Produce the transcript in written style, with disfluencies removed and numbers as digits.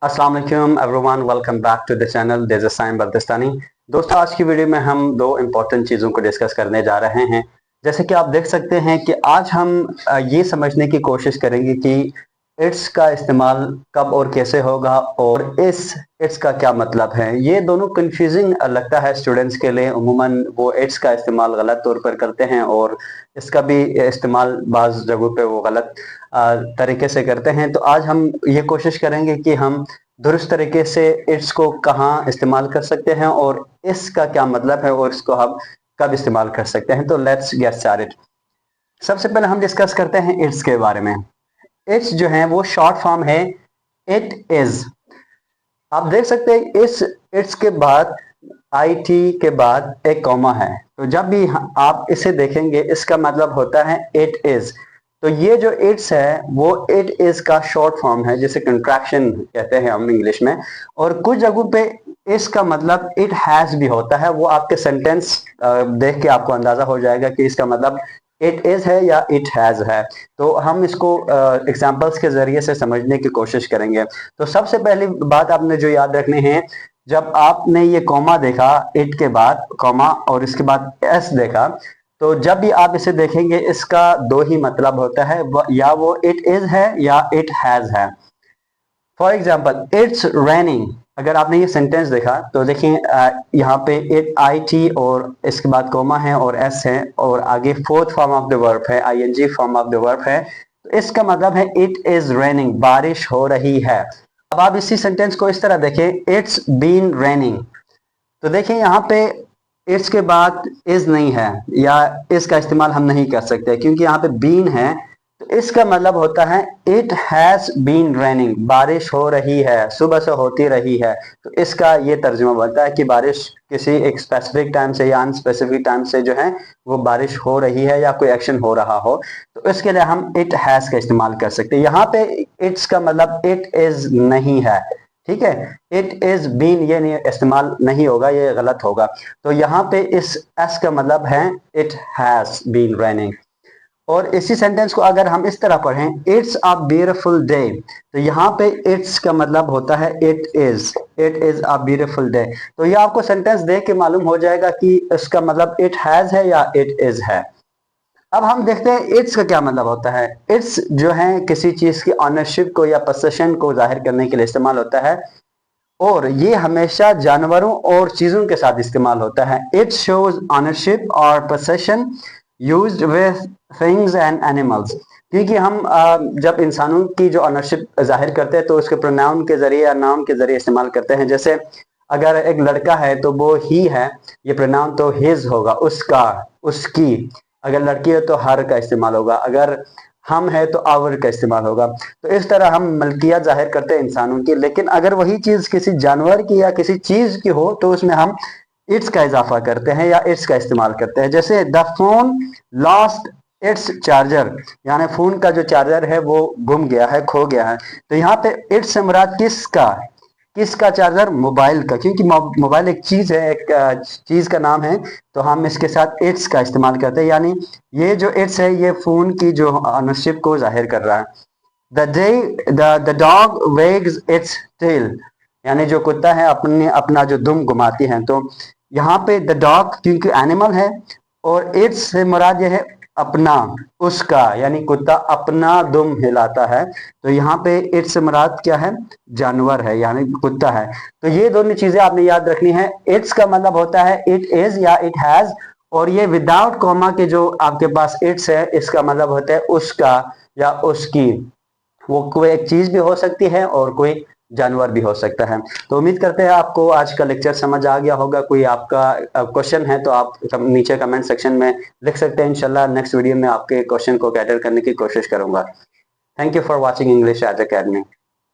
अस्सलाम वालेकुम everyone, welcome back to the channel. This is Saim Baltistani. दोस्तों, आज की वीडियो में हम दो इम्पोर्टेंट चीज़ों को डिस्कस करने जा रहे हैं। जैसे कि आप देख सकते हैं कि आज हम ये समझने की कोशिश करेंगे कि इट्स का इस्तेमाल कब और कैसे होगा और इस इट्स का क्या मतलब है। ये दोनों कंफ्यूजिंग लगता है स्टूडेंट्स के लिए। उमूमन वो इट्स का इस्तेमाल गलत तौर पर करते हैं और इसका भी इस्तेमाल बाज़ जगहों पे वो गलत तरीके से करते हैं। तो आज हम ये कोशिश करेंगे कि हम दुरुस्त तरीके से इट्स को कहाँ इस्तेमाल कर सकते हैं और इसका क्या मतलब है और इसको हम कब इस्तेमाल कर सकते हैं। तो लेट्स गेट स्टार्टेड। सबसे पहले हम डिस्कस करते हैं इट्स के बारे में। इट्स जो है वो शॉर्ट फॉर्म है इट इज। आप देख सकते हैं इस इट्स के बाद आई टी के बाद एक कॉमा है, तो जब भी आप इसे देखेंगे इसका मतलब होता है इट इज। तो ये जो इट्स है वो इट इज का शॉर्ट फॉर्म है, जिसे कंट्रैक्शन कहते हैं हम इंग्लिश में। और कुछ जगहों पे इसका मतलब इट हैज भी होता है। वो आपके सेंटेंस देख के आपको अंदाजा हो जाएगा कि इसका मतलब इट इज है या इट हैज है। तो हम इसको एग्जांपल्स के जरिए से समझने की कोशिश करेंगे। तो सबसे पहली बात आपने जो याद रखनी है, जब आपने ये कॉमा देखा इट के बाद कॉमा और इसके बाद एस देखा, तो जब भी आप इसे देखेंगे इसका दो ही मतलब होता है, या वो इट इज है या इट हैज है। फॉर एग्जाम्पल इट्स रेनिंग, अगर आपने ये सेंटेंस देखा तो देखिए यहाँ पे इट आई टी और इसके बाद कोमा है और एस है और आगे fourth form of the verb है, ING form of the verb है। तो इसका मतलब है इट इज रेनिंग, बारिश हो रही है। अब आप इसी सेंटेंस को इस तरह देखें, इट्स बीन रेनिंग। तो देखिए यहाँ पे इट्स के बाद इज नहीं है या इसका इस्तेमाल हम नहीं कर सकते क्योंकि यहाँ पे बीन है। तो इसका मतलब होता है इट हैज बीन रेनिंग, बारिश हो रही है, सुबह से होती रही है। तो इसका ये तर्जुमा बनता है कि बारिश किसी एक स्पेसिफिक टाइम से या अनस्पेसिफिक टाइम से जो है वो बारिश हो रही है या कोई एक्शन हो रहा हो। तो इसके लिए हम इट हैज का इस्तेमाल कर सकते हैं। यहाँ पे इट्स का मतलब इट इज नहीं है, ठीक है। इट इज बीन ये नहीं इस्तेमाल नहीं होगा, ये गलत होगा। तो यहाँ पे इस एस का मतलब है इट हैज बीन रेनिंग। और इसी सेंटेंस को अगर हम इस तरह पढ़ें, इट्स अ ब्यूटीफुल डे, तो यहाँ पे इट्स का मतलब होता है it is a beautiful day. तो ये आपको सेंटेंस देख के मालूम हो जाएगा कि इसका मतलब इट हैज है या इट इज है। अब हम देखते हैं इट्स का क्या मतलब होता है। इट्स जो है किसी चीज की ऑनरशिप को या पोसेशन को जाहिर करने के लिए इस्तेमाल होता है और ये हमेशा जानवरों और चीजों के साथ इस्तेमाल होता है। इट शोज ऑनरशिप और possession used with things and animals. क्योंकि हम जब इंसानों की जो ऑनरशिप जाहिर करते हैं तो उसके प्रोनाउन के जरिए या नाउन के जरिए इस्तेमाल करते हैं। जैसे अगर एक लड़का है तो वो ही है, ये प्रोनाउन तो हिज होगा, उसका, उसकी। अगर लड़की है तो हर का इस्तेमाल होगा, अगर हम है तो आवर का इस्तेमाल होगा। तो इस तरह हम मलकियत जाहिर करते हैं इंसानों की। लेकिन अगर वही चीज किसी जानवर की या किसी चीज की हो तो उसमें हम इट्स का इजाफा करते हैं या इट्स का इस्तेमाल करते हैं। जैसे the phone lost its charger, यानी फोन का जो चार्जर है वो गुम गया है, खो गया है। तो यहाँ पे इट्स से मुराद किसका चार्जर? मोबाइल का, क्योंकि मोबाइल एक चीज है, एक चीज का नाम है। तो हम इसके साथ इट्स का इस्तेमाल करते हैं, यानी ये जो इट्स है ये फोन की जो ऑनरशिप को जाहिर कर रहा है। द डॉग वेग्स इट्स टेल, यानी जो कुत्ता है अपना जो दुम घुमाती है। तो यहाँ पे द डॉग क्योंकि एनिमल है और इट्स से मुराद ये है अपना, उसका, यानी कुत्ता अपना दुम हिलाता है। तो यहाँ पे इट्स से मुराद क्या है? जानवर है, यानी कुत्ता है। तो ये दोनों चीजें आपने याद रखनी है। इट्स का मतलब होता है इट इज या इट हैज, और ये विदाउट कॉमा के जो आपके पास इट्स है इसका मतलब होता है उसका या उसकी। वो कोई एक चीज भी हो सकती है और कोई जानवर भी हो सकता है। तो उम्मीद करते हैं आपको आज का लेक्चर समझ आ गया होगा। कोई आपका क्वेश्चन है तो आप नीचे कमेंट सेक्शन में लिख सकते हैं। इंशाल्लाह नेक्स्ट वीडियो में आपके क्वेश्चन को कैटर करने की कोशिश करूंगा। Thank you for watching English Edge academy.